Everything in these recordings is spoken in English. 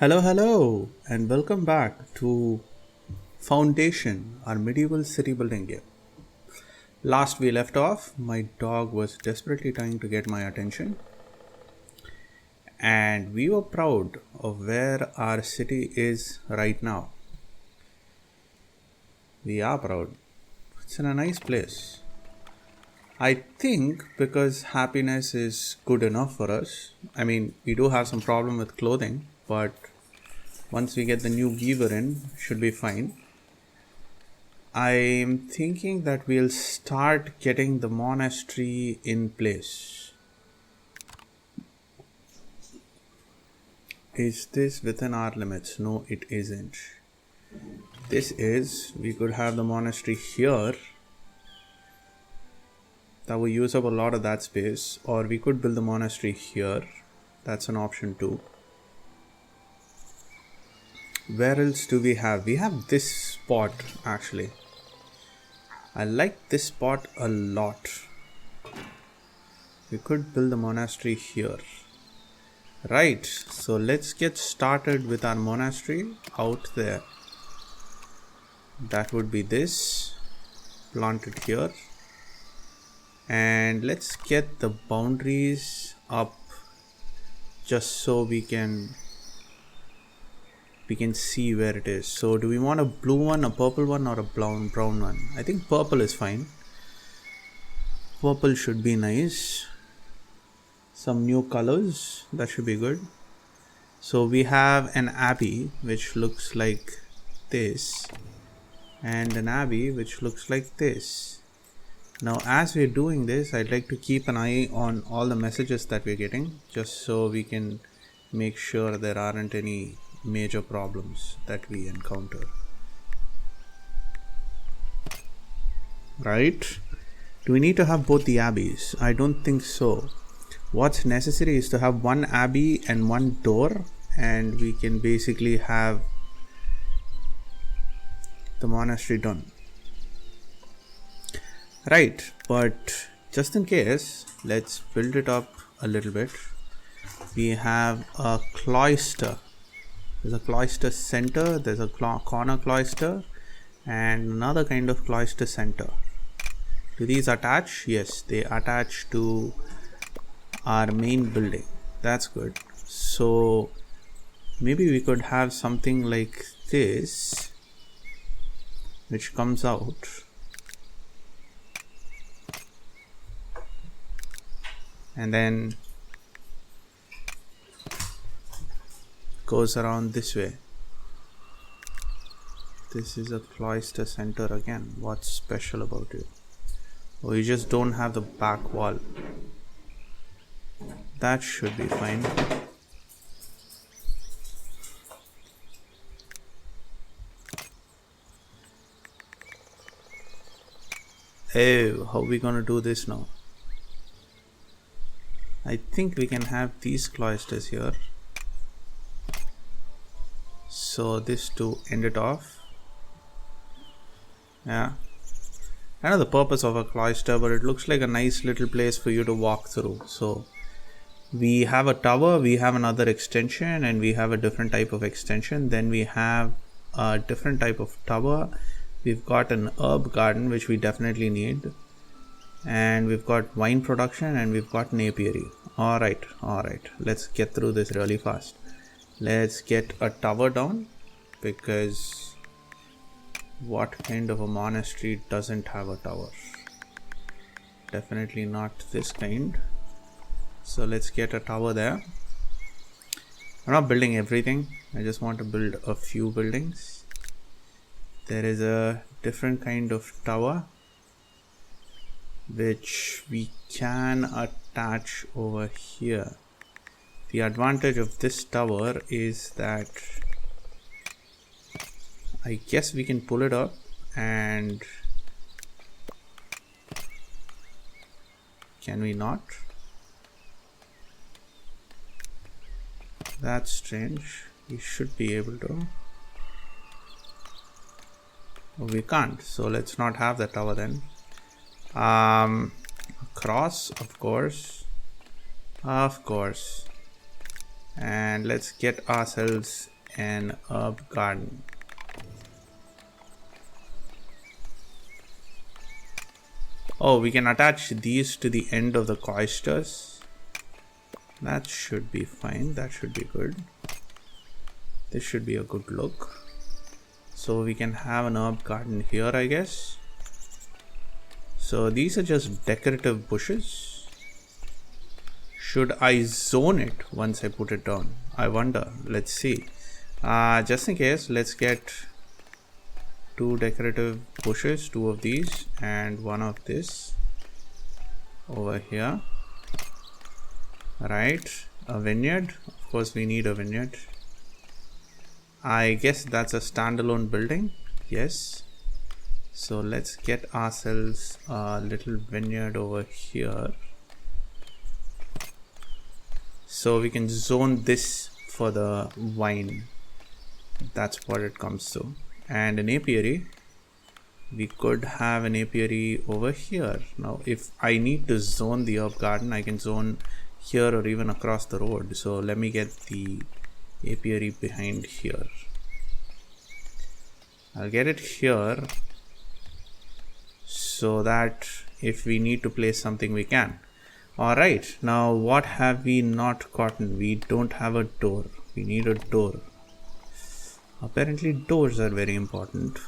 Hello, and welcome back to Foundation, our medieval city building game. Last we left off, my dog was desperately trying to get my attention, and we were proud of where our city is right now. We are proud. It's in a nice place. I think because happiness is good enough for us. I mean, we do have some problem with clothing, but once we get the new weaver in, should be fine. I'm thinking that we'll start getting the monastery in place. Is this within our limits? No, it isn't. We could have the monastery here. That will use up a lot of that space. Or we could build the monastery here. That's an option too. Where else do we have? We have this spot actually. I like this spot a lot. We could build the monastery here. Right, so let's get started with our monastery out there. That would be this. Planted here. And let's get the boundaries up just so we can see where it is. So do we want a blue one, a purple one, or a brown one? I think purple is fine. Purple should be nice. Some new colors, that should be good. So we have an abbey which looks like this, and an abbey which looks like this. Now as we're doing this, I'd like to keep an eye on all the messages that we're getting, just so we can make sure there aren't any major problems that we encounter. Right? Do we need to have both the abbeys? I don't think so. What's necessary is to have one abbey and one door, and we can basically have the monastery done. Right, but just in case, let's build it up a little bit. We have a cloister. There's a cloister center, there's a corner cloister, and another kind of cloister center. Do these attach? Yes, they attach to our main building. That's good. So maybe we could have something like this, which comes out. And then goes around this way. This is a cloister center again. What's special about it? Oh, you just don't have the back wall. That should be fine. Oh, how are we gonna do this now? I think we can have these cloisters here. So this to end it off. Yeah, I know the purpose of a cloister, but it looks like a nice little place for you to walk through. So we have a tower, we have another extension, and we have a different type of extension. Then we have a different type of tower. We've got an herb garden, which we definitely need, and we've got wine production, and we've got an apiary. All right, let's get through this really fast. Let's get a tower down, because what kind of a monastery doesn't have a tower? Definitely not this kind. So let's get a tower there. I'm not building everything. I just want to build a few buildings. There is a different kind of tower which we can attach over here. The advantage of this tower is that I guess we can pull it up, and can we not? That's strange. We should be able to. Oh, we can't, so let's not have the tower then. Cross, of course. and let's get ourselves an herb garden. Oh, we can attach these to the end of the cloisters. That should be fine. That should be good. This should be a good look. So we can have an herb garden here, I guess. So these are just decorative bushes. Should I zone it once I put it down? I wonder. Let's see. Just in case, let's get 2 decorative bushes, 2 of these and 1 of this over here. Right, a vineyard. Of course we need a vineyard. I guess that's a standalone building. Yes. So let's get ourselves a little vineyard over here. So we can zone this for the wine. That's what it comes to. And an apiary. We could have an apiary over here. Now if I need to zone the herb garden, I can zone here or even across the road. So let me get the apiary behind here. I'll get it here so that if we need to place something we can. Alright, now what have we not gotten? We don't have a door. We need a door. Apparently doors are very important.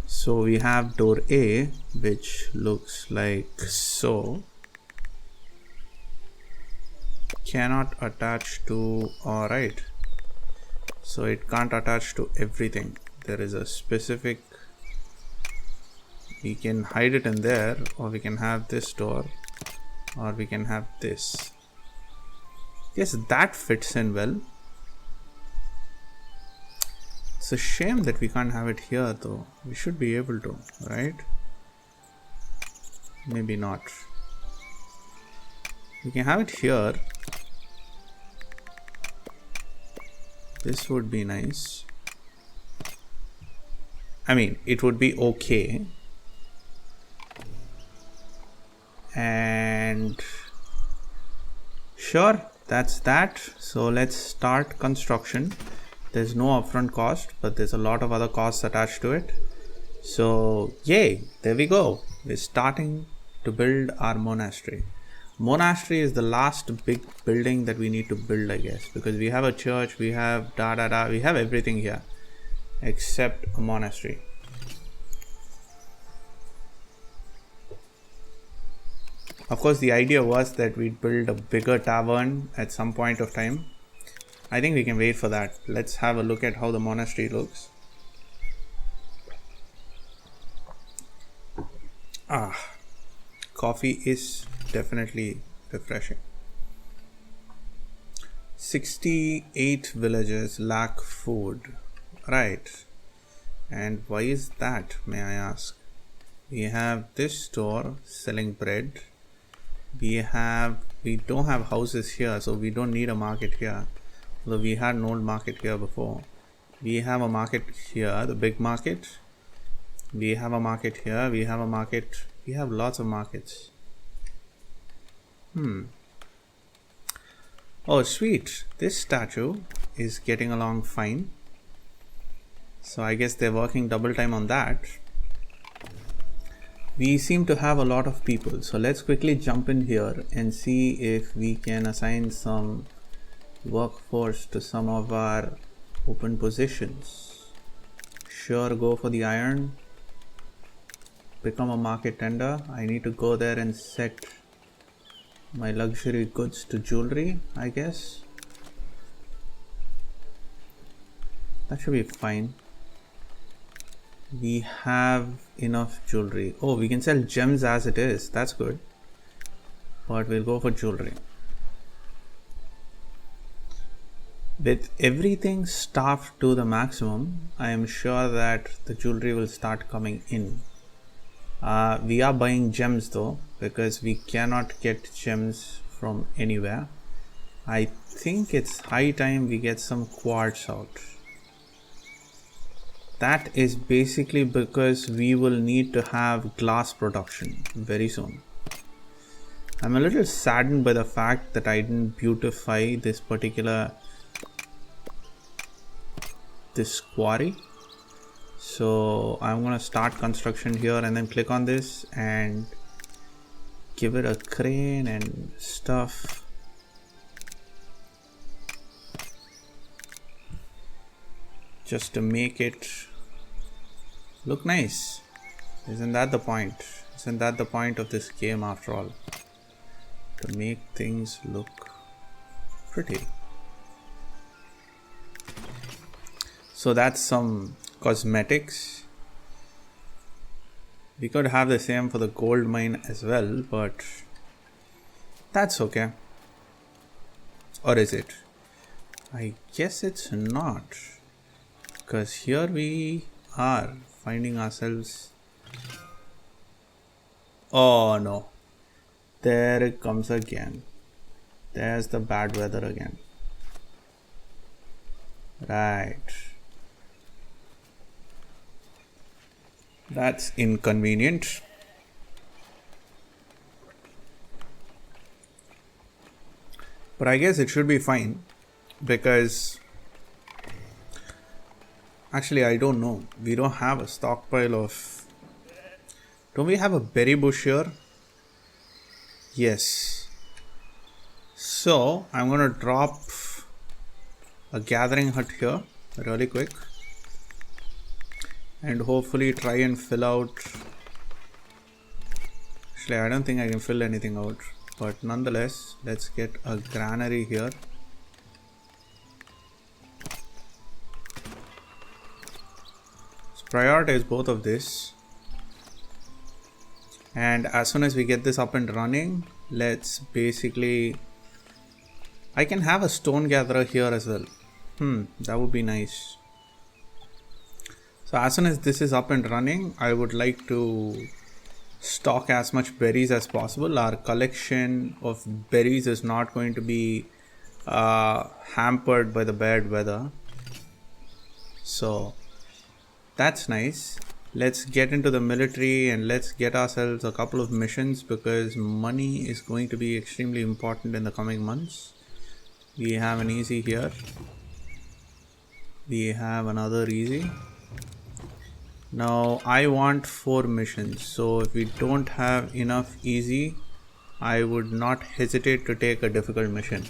So we have door A, which looks like so. Cannot attach to, alright, so it can't attach to everything. There is a specific, we can hide it in there, or we can have this door, or we can have this. Yes, that fits in well. It's a shame that we can't have it here though. We should be able to, right? Maybe not. We can have it here. This would be nice. I mean, it would be okay. And sure, that's that. So let's start construction. There's no upfront cost, but there's a lot of other costs attached to it. So yay, there we go. We're starting to build our monastery. Monastery is the last big building that we need to build, I guess, because we have a church, we have we have everything here except a monastery. Of course, the idea was that we'd build a bigger tavern at some point of time. I think we can wait for that. Let's have a look at how the monastery looks. Coffee is definitely refreshing. 68 villagers lack food. Right. And why is that, may I ask? We have this store selling bread. We don't have houses here, so we don't need a market here. Although we had an old market here before. We have a market here, the big market. We have a market here. We have a market. We have lots of markets. Oh, sweet. This statue is getting along fine. So I guess they're working double time on that. We seem to have a lot of people. So let's quickly jump in here and see if we can assign some workforce to some of our open positions. Sure, go for the iron. Become a market tender. I need to go there and set my luxury goods to jewelry, I guess. That should be fine. We have enough jewelry. Oh, we can sell gems as it is. That's good. But we'll go for jewelry. With everything staffed to the maximum, I am sure that the jewelry will start coming in. We are buying gems though, because we cannot get gems from anywhere. I think it's high time we get some quartz out. That is basically because we will need to have glass production very soon. I'm a little saddened by the fact that I didn't beautify this quarry. So I'm gonna start construction here and then click on this and give it a crane and stuff. Just to make it look nice. Isn't that the point? Isn't that the point of this game after all? To make things look pretty. So that's some cosmetics. We could have the same for the gold mine as well, but that's okay. Or is it? I guess it's not, because here we are finding ourselves. Oh no, there it comes again. There's the bad weather again. Right. That's inconvenient. But I guess it should be fine, because actually I don't know. We don't have a stockpile of... Don't we have a berry bush here? Yes. So I'm going to drop a gathering hut here really quick. And hopefully try and fill out... Actually, I don't think I can fill anything out. But nonetheless, let's get a granary here. Let's prioritize both of this. And as soon as we get this up and running, let's basically... I can have a stone gatherer here as well. That would be nice. So as soon as this is up and running, I would like to stock as much berries as possible. Our collection of berries is not going to be hampered by the bad weather. So that's nice. Let's get into the military and let's get ourselves a couple of missions, because money is going to be extremely important in the coming months. We have an easy here. We have another easy. Now I want 4 missions, so if we don't have enough easy, I would not hesitate to take a difficult mission.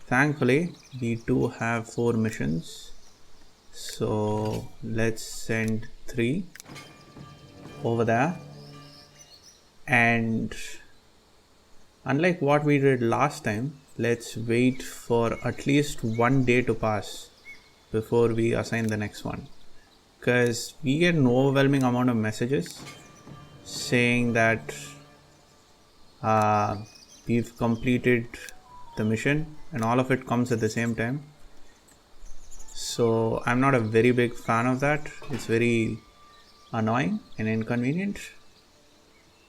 Thankfully we do have 4 missions, so let's send 3 over there. And unlike what we did last time, let's wait for at least 1 day to pass before we assign the next one. Because we get an overwhelming amount of messages saying that we've completed the mission, and all of it comes at the same time. So I'm not a very big fan of that. It's very annoying and inconvenient.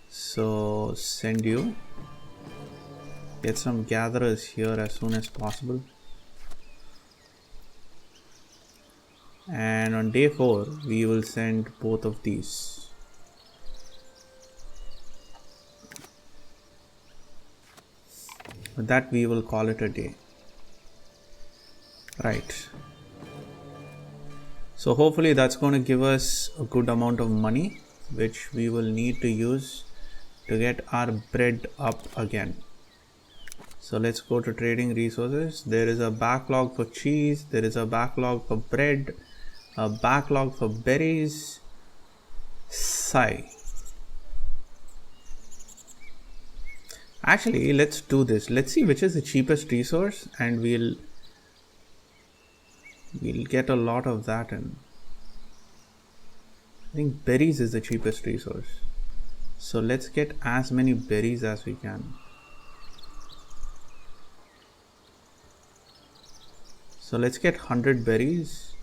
So send you. Get some gatherers here as soon as possible. And on day 4 we will send both of these. With that we will call it a day. Right. So hopefully that's going to give us a good amount of money, which we will need to use to get our bread up again. So let's go to trading resources. There is a backlog for cheese, there is a backlog for bread, a backlog for berries. Sigh. Actually, let's do this. Let's see which is the cheapest resource, and we'll get a lot of that in. I think berries is the cheapest resource. So let's get as many berries as we can. So let's get 100 berries.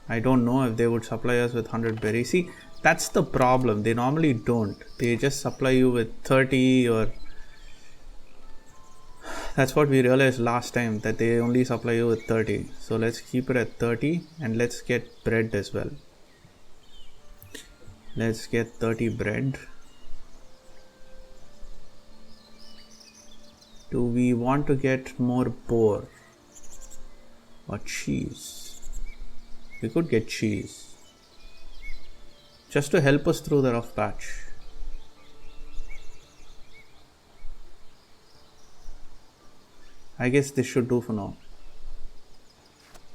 I don't know if they would supply us with 100 berries. See, that's the problem. They normally don't. They just supply you with 30, or that's what we realized last time, that they only supply you with 30. So let's keep it at 30, and let's get bread as well. Let's get 30 bread. Do we want to get more boar or cheese? We could get cheese just to help us through the rough patch. I guess this should do for now.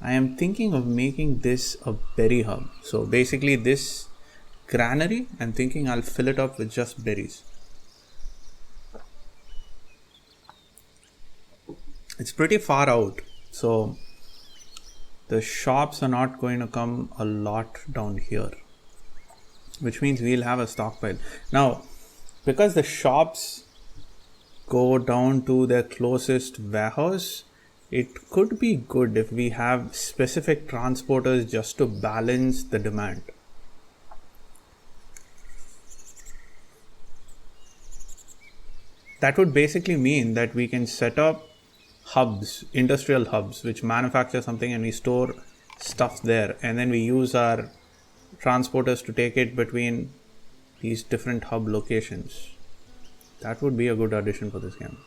I am thinking of making this a berry hub. So basically this granary, I'm thinking I'll fill it up with just berries. It's pretty far out, so the shops are not going to come a lot down here, which means we'll have a stockpile. Now, because the shops go down to their closest warehouse, it could be good if we have specific transporters just to balance the demand. That would basically mean that we can set up hubs, industrial hubs, which manufacture something and we store stuff there, and then we use our transporters to take it between these different hub locations. That would be a good addition for this game.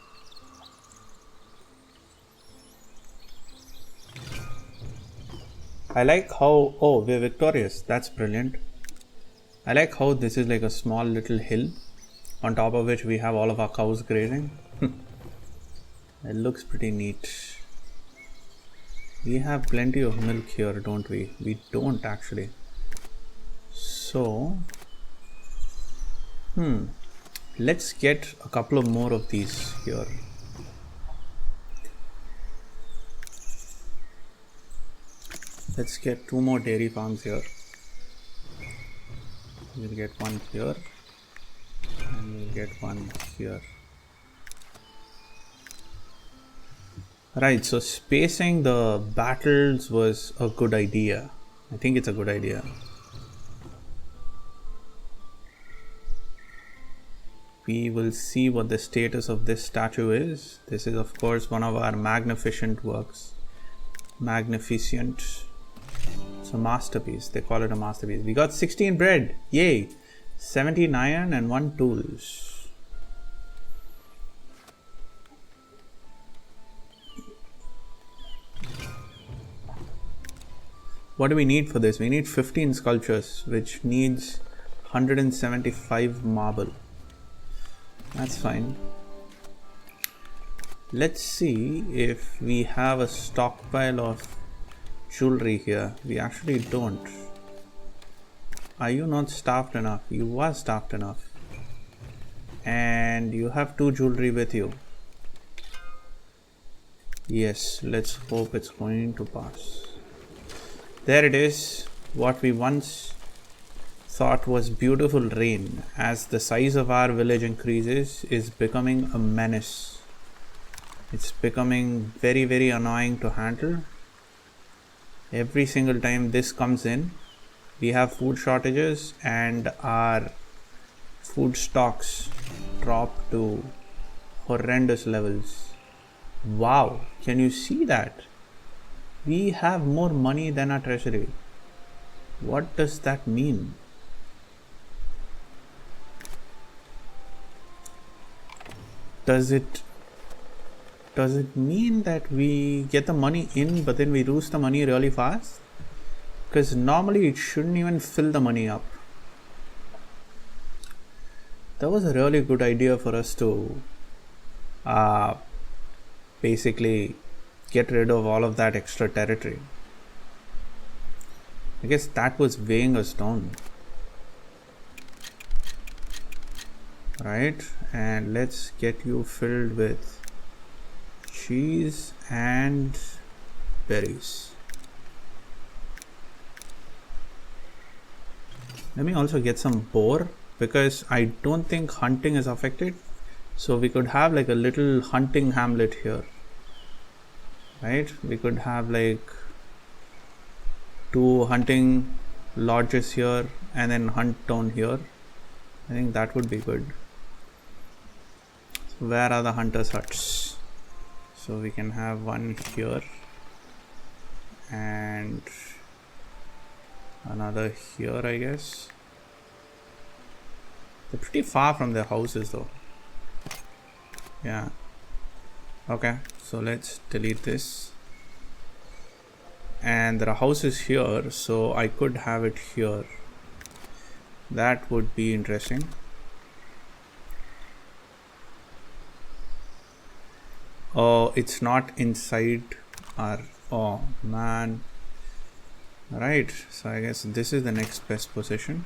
I like how, oh, we're victorious. That's brilliant. I like how this is like a small little hill on top of which we have all of our cows grazing. It looks pretty neat. We have plenty of milk here, don't we? We don't actually. So, let's get a couple of more of these here. Let's get 2 more dairy farms here. We'll get one here and we'll get one here. Right, so spacing the battles was a good idea. I think it's a good idea. We will see what the status of this statue is. This is of course one of our magnificent works. Magnificent. It's a masterpiece. They call it a masterpiece. We got 16 bread. Yay! 17 iron and 1 tools. What do we need for this? We need 15 sculptures, which needs 175 marble. That's fine. Let's see if we have a stockpile of jewelry here. We actually don't. Are you not staffed enough? You are staffed enough. And you have 2 jewelry with you. Yes, let's hope it's going to pass. There it is, what we once thought was beautiful rain, as the size of our village increases, is becoming a menace. It's becoming very, very annoying to handle. Every single time this comes in, we have food shortages and our food stocks drop to horrendous levels. Wow, can you see that? We have more money than our treasury. What does that mean? Does it mean that we get the money in but then we lose the money really fast? Because normally it shouldn't even fill the money up. That was a really good idea for us to basically get rid of all of that extra territory. I guess that was weighing us down. Right, and let's get you filled with cheese and berries. Let me also get some boar, because I don't think hunting is affected. So we could have like a little hunting hamlet here. Right, we could have like 2 hunting lodges here and then hunt down here. I think that would be good. So where are the hunters' huts? So we can have one here and another here, I guess. They're pretty far from their houses though. Yeah. Okay, so let's delete this. And the house is here, so I could have it here. That would be interesting. Oh, it's not inside our... Oh man. Right, so I guess this is the next best position.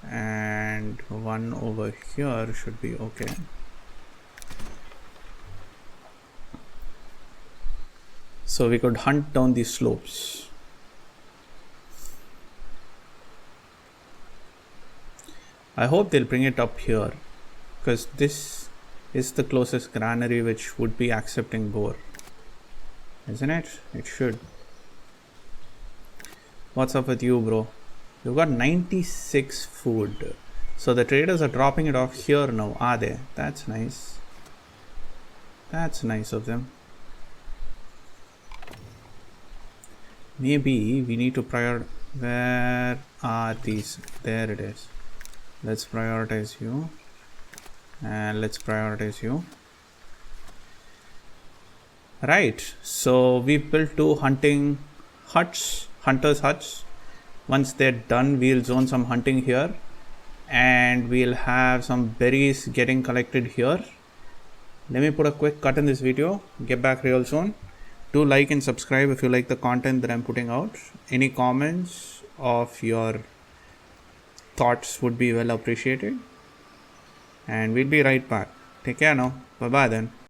And one over here should be okay. So we could hunt down these slopes. I hope they'll bring it up here, because this is the closest granary which would be accepting boar, isn't it? It should. What's up with you, bro? You've got 96 food. So the traders are dropping it off here now, are they? That's nice. That's nice of them. Maybe we need to prioritize. Where are these? There it is. Let's prioritize you. And let's prioritize you. Right. So we built 2 hunting huts, hunters huts. Once they're done, we'll zone some hunting here. And we'll have some berries getting collected here. Let me put a quick cut in this video. Get back real soon. Do like and subscribe if you like the content that I'm putting out. Any comments of your thoughts would be well appreciated. And we'll be right back. Take care now. Bye bye then.